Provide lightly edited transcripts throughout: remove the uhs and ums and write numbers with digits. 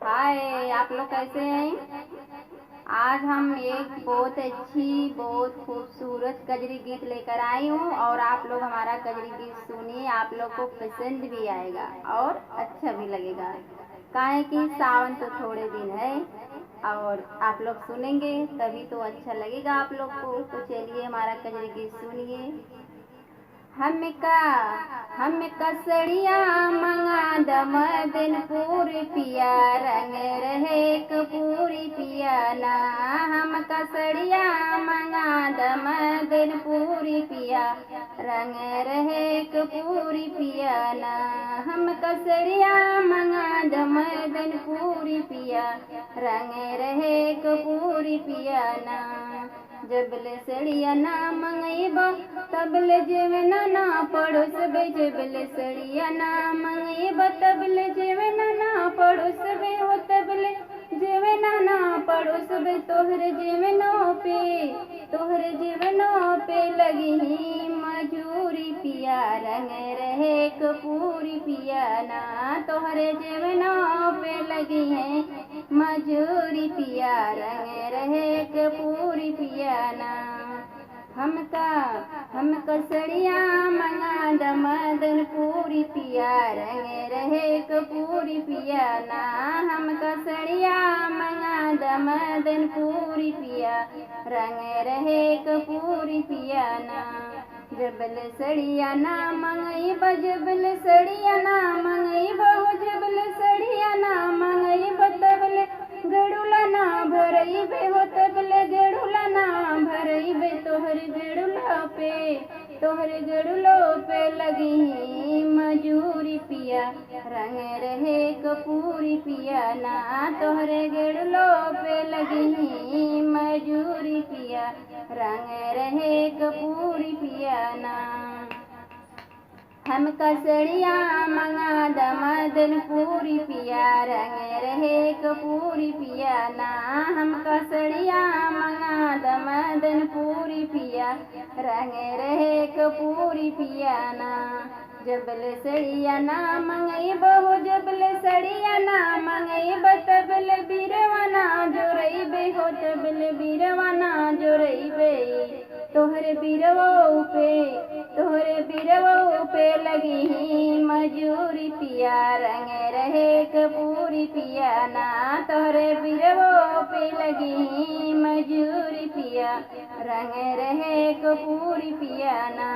हाय, आप लोग कैसे हैं। आज हम एक बहुत अच्छी बहुत खूबसूरत कजरी गीत लेकर आई हूँ और आप लोग हमारा कजरी गीत सुनिए। आप लोग को पसंद भी आएगा और अच्छा भी लगेगा। काहे कि सावन तो थोड़े दिन है और आप लोग सुनेंगे तभी तो अच्छा लगेगा आप लोग को। तो चलिए हमारा कजरी गीत सुनिए। हम कसड़िया मंगा दमदनपुर पिया रंग रहे कपूरी पिया ना। हम कसड़िया मंगा दमदनपुरी पिया रंग रहे कपूरी पिया ना। हम कसड़िया मंगा दमदनपुरी पिया रंग रहे कपूरी पिया ना। जबले सड़िया ना मंगईबा तबले जेवना ना पड़ोस बे। जबले सड़िया ना मंगईबा तबले जेवना ना पड़ोस बे। हो तबले जेवना ना पड़ोस बे। तोहरे जेवनों पे लगी ही मजूरी पिया रंग रहे कपूरी पिया ना। तोहरे जेवनों पे लगी है मजूरी पिया रंग रहे कपूरी पिया ना। हम कसड़िया मंगा दमदनपुरी पिया रंग रहे कपूरी पिया ना। हम कसड़िया मंगा दमदनपुरी पिया रंग रहे कपूरी पिया ना। जबल सड़िया ना मंगईबा जबल सड़िया ना मंगईबा। हो जबल सड़िया ना मंगईबा तबले गड़ुला ना भरईबे। हो तबले गड़ुला ना भरईबे। तोहरे गड़ुलो पे लगी मजूरी पिया रंग रहे कपूरी पिया ना। तोहरे गड़ुलो पे लगी मजूरी पिया रंग रहे कपूरी पिया ना। हम कसड़िया मंगा दमदनपुरी पिया रंग रहे कपूरी पिया ना। हम कसड़िया मंगा दमदनपुरी पिया रंग रहे कपूरी पिया ना। जबले सड़िया ना मंगईबा। हो जबले सड़िया ना मंगईबा तबले बीरवाना जोरईबे। हो तबले बीरवाना जोरईबे। तोहरे बीरवो पे लगी ही मजूरी पिया रंग रहे कपूरी पिया ना। तोहरे बीरवो पे लगी ही मजूरी पिया रंग रहे कपूरी पिया ना।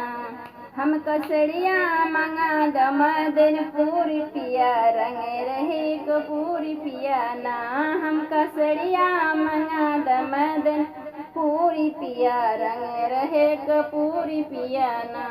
हम कसड़िया मंगा दमदनपुरी पिया रंग रहे कपूरी पिया ना। हम कसड़िया मंगा दमदनपुरी पिया रंग रहे कपूरी पिया ना।